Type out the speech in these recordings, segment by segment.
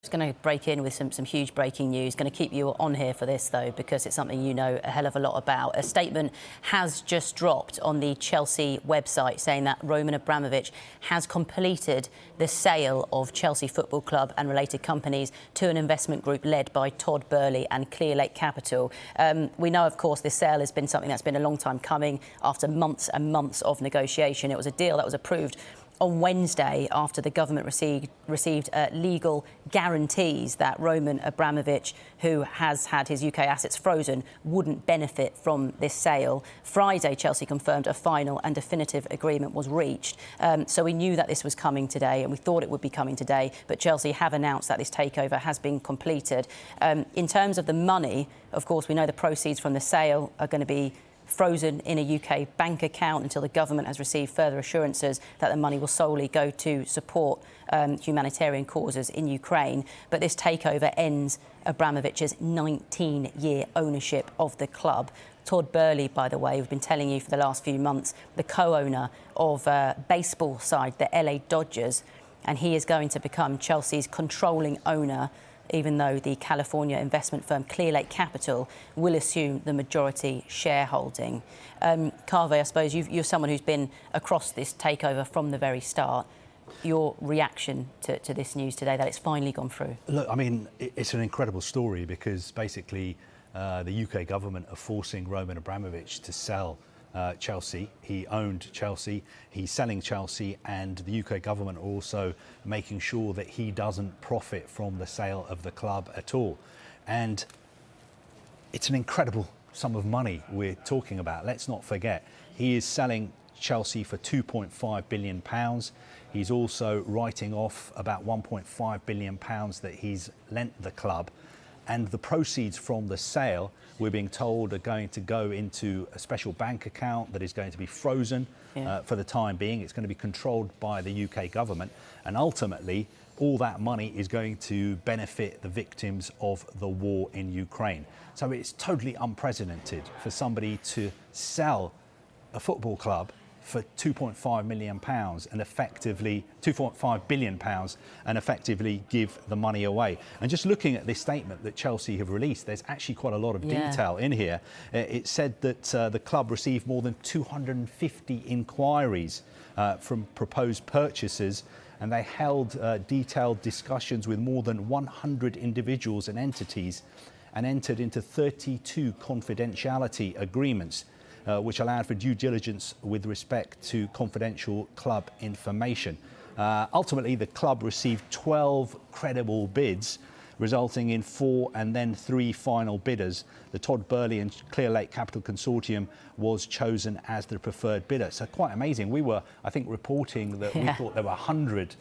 Going to break in with some huge breaking news. Going to keep you on here for this, though, because it's something you know a hell of a lot about. A statement has just dropped on the Chelsea website saying that Roman Abramovich has completed the sale of Chelsea Football Club and related companies to an investment group led by Todd Boehly and Clearlake Capital. We know, of course, this sale has been something that's been a long time coming after months and months of negotiation. It was a deal that was approved on Wednesday after the government received legal guarantees that Roman Abramovich, who has had his UK assets frozen, wouldn't benefit from this sale. Friday, Chelsea confirmed a final and definitive agreement was reached. So we knew that this was coming today, and we thought it would be coming today, but Chelsea have announced that this takeover has been completed. In terms of the money, of course, we know the proceeds from the sale are going to be frozen in a UK bank account until the government has received further assurances that the money will solely go to support humanitarian causes in Ukraine. But this takeover ends Abramovich's 19-year ownership of the club. Todd Boehly, by the way, we've been telling you for the last few months, the co-owner of baseball side, the LA Dodgers, and he is going to become Chelsea's controlling owner, even though the California investment firm Clearlake Capital will assume the majority shareholding. Kaveh, I suppose you're someone who's been across this takeover from the very start. Your reaction to this news today, that it's finally gone through? Look, I mean, it's an incredible story because basically the UK government are forcing Roman Abramovich to sell Chelsea. He owned Chelsea, he's selling Chelsea, and the UK government are also making sure that he doesn't profit from the sale of the club at all. And it's an incredible sum of money we're talking about. Let's not forget, he is selling Chelsea for £2.5 billion. He's also writing off about £1.5 billion that he's lent the club. And the proceeds from the sale, we're being told, are going to go into a special bank account that is going to be frozen for the time being. It's going to be controlled by the UK government. And ultimately, all that money is going to benefit the victims of the war in Ukraine. So it's totally unprecedented for somebody to sell a football club for £2.5 million and effectively £2.5 billion and effectively give the money away. And just looking at this statement that Chelsea have released, there's actually quite a lot of detail in here. It said that the club received more than 250 inquiries from proposed purchasers, and they held detailed discussions with more than 100 individuals and entities and entered into 32 confidentiality agreements, which allowed for due diligence with respect to confidential club information. Ultimately, the club received 12 credible bids, resulting in 4 and then 3 final bidders. The Todd Boehly and Clearlake Capital consortium was chosen as the preferred bidder. So quite amazing. We were, I think, reporting that we thought there were 100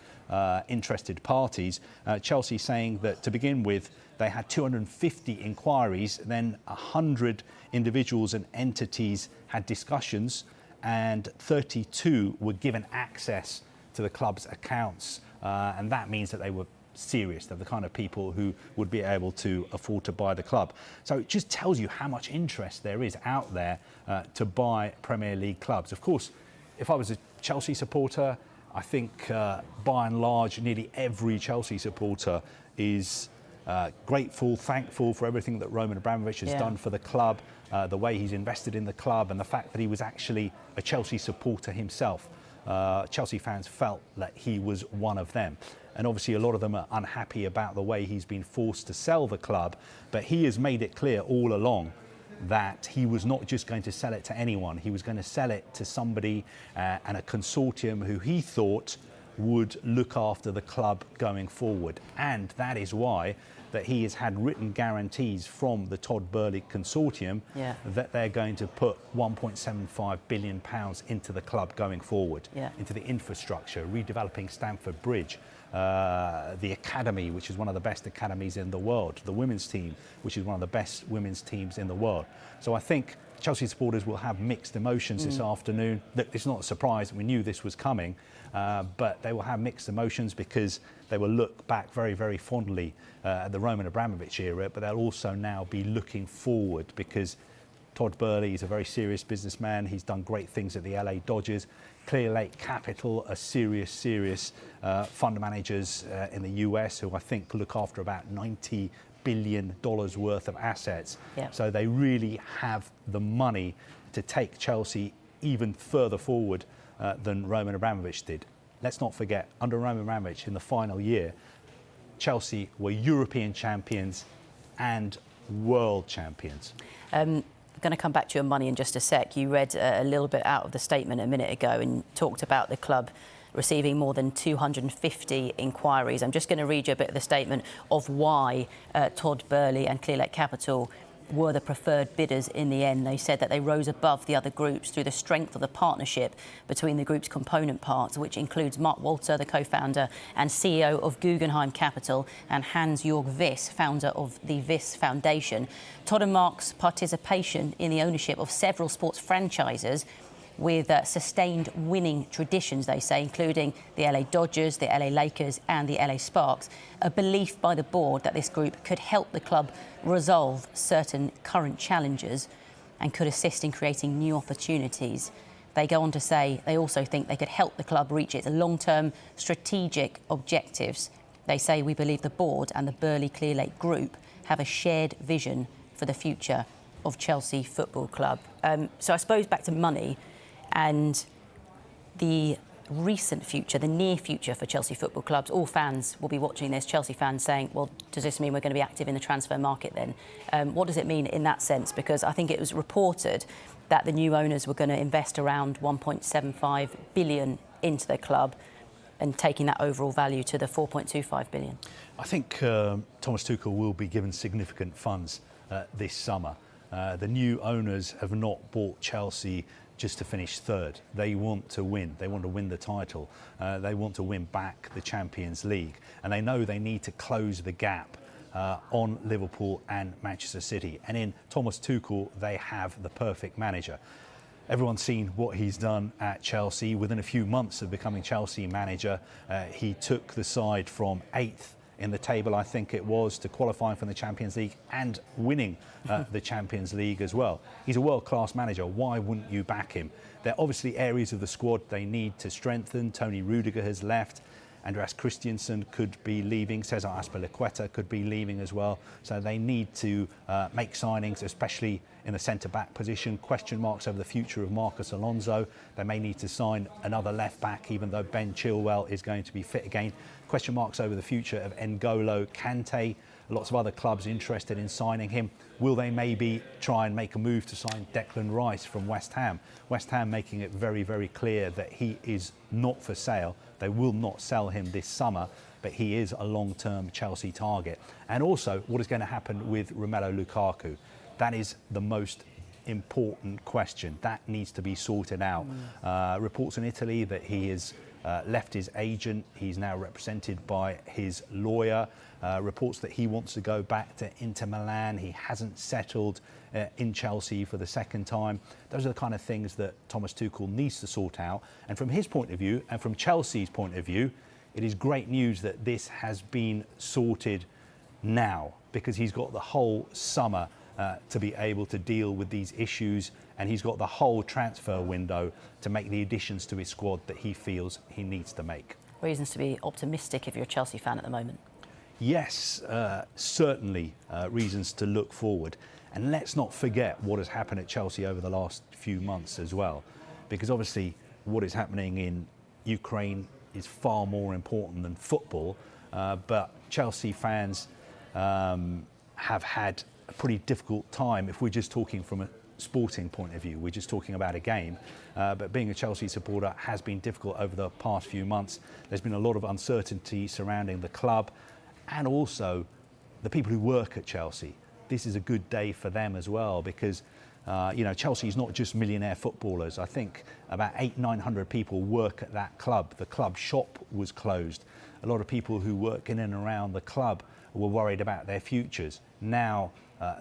interested parties. Chelsea saying that to begin with, they had 250 inquiries, then 100 individuals and entities had discussions, and 32 were given access to the club's accounts. And that means that they were serious. They're the kind of people who would be able to afford to buy the club. So it just tells you how much interest there is out there to buy Premier League clubs. Of course, if I was a Chelsea supporter, I think by and large, nearly every Chelsea supporter is grateful, thankful for everything that Roman Abramovich has done for the club, the way he's invested in the club, and the fact that he was actually a Chelsea supporter himself. Chelsea fans felt that he was one of them. And obviously a lot of them are unhappy about the way he's been forced to sell the club, but he has made it clear all along that he was not just going to sell it to anyone. He was going to sell it to somebody and a consortium who he thought would look after the club going forward. And that is why that he has had written guarantees from the Todd Boehly consortium that they're going to put £1.75 billion into the club going forward, into the infrastructure, redeveloping Stamford Bridge, the academy, which is one of the best academies in the world, the women's team, which is one of the best women's teams in the world. So I think Chelsea supporters will have mixed emotions this afternoon. It's not a surprise, we knew this was coming, but they will have mixed emotions because they will look back very, very fondly at the Roman Abramovich era, but they'll also now be looking forward because Todd Boehly is a very serious businessman. He's done great things at the LA Dodgers. Clearlake Capital, a serious fund managers in the US who I think look after about $90 billion worth of assets. Yeah. So they really have the money to take Chelsea even further forward than Roman Abramovich did. Let's not forget, under Roman Abramovich in the final year, Chelsea were European champions and world champions. I'm going to come back to your money in just a sec. You read a little bit out of the statement a minute ago and talked about the club receiving more than 250 inquiries. I'm just going to read you a bit of the statement of why Todd Boehly and Clearlake Capital were the preferred bidders in the end. They said that they rose above the other groups through the strength of the partnership between the group's component parts, which includes Mark Walter, the co-founder and CEO of Guggenheim Capital, and Hans-Jörg Wyss, founder of the Wyss Foundation. Todd and Mark's participation in the ownership of several sports franchises with sustained winning traditions, they say, including the LA Dodgers, the LA Lakers and the LA Sparks. A belief by the board that this group could help the club resolve certain current challenges and could assist in creating new opportunities. They go on to say they also think they could help the club reach its long-term strategic objectives. They say, we believe the board and the Boehly-Clearlake Group have a shared vision for the future of Chelsea Football Club. So I suppose back to money and the recent future, the near future for Chelsea Football Clubs. All fans will be watching this, Chelsea fans saying, well, does this mean we're going to be active in the transfer market then? What does it mean in that sense? Because I think it was reported that the new owners were going to invest around 1.75 billion into the club and taking that overall value to the 4.25 billion. I think Thomas Tuchel will be given significant funds this summer. The new owners have not bought Chelsea just to finish third. They want to win. They want to win the title. They want to win back the Champions League. And they know they need to close the gap on Liverpool and Manchester City. And in Thomas Tuchel, they have the perfect manager. Everyone's seen what he's done at Chelsea. Within a few months of becoming Chelsea manager, he took the side from 8th in the table, I think it was, to qualifying for the Champions League and winning the Champions League as well. He's a world-class manager. Why wouldn't you back him? There are obviously areas of the squad they need to strengthen. Tony Rudiger has left. Andreas Christensen could be leaving. Cesar Azpilicueta could be leaving as well. So they need to make signings, especially in the centre-back position. Question marks over the future of Marcus Alonso. They may need to sign another left-back, even though Ben Chilwell is going to be fit again. Question marks over the future of N'Golo Kante. Lots of other clubs interested in signing him. Will they maybe try and make a move to sign Declan Rice from West Ham? West Ham making it very, very clear that he is not for sale. They will not sell him this summer, but he is a long-term Chelsea target. And also, what is going to happen with Romelu Lukaku? That is the most important question. That needs to be sorted out. Reports in Italy that he has left his agent. He's now represented by his lawyer. Reports that he wants to go back to Inter Milan. He hasn't settled in Chelsea for the second time. Those are the kind of things that Thomas Tuchel needs to sort out. And from his point of view, and from Chelsea's point of view, it is great news that this has been sorted now, because he's got the whole summer to be able to deal with these issues, and he's got the whole transfer window to make the additions to his squad that he feels he needs to make. Reasons to be optimistic if you're a Chelsea fan at the moment? Yes, certainly reasons to look forward. And let's not forget what has happened at Chelsea over the last few months as well, because obviously what is happening in Ukraine is far more important than football, but Chelsea fans have had a pretty difficult time. If we're just talking from a sporting point of view, we're just talking about a game, but being a Chelsea supporter has been difficult over the past few months. There's been a lot of uncertainty surrounding the club and also the people who work at Chelsea. This is a good day for them as well, because Chelsea is not just millionaire footballers. I think about 800-900 people work at that club. The club shop was closed. A lot of people who work in and around the club were worried about their futures. Now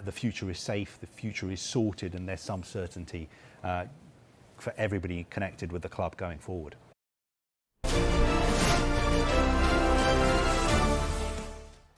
the future is safe, the future is sorted, and there's some certainty for everybody connected with the club going forward.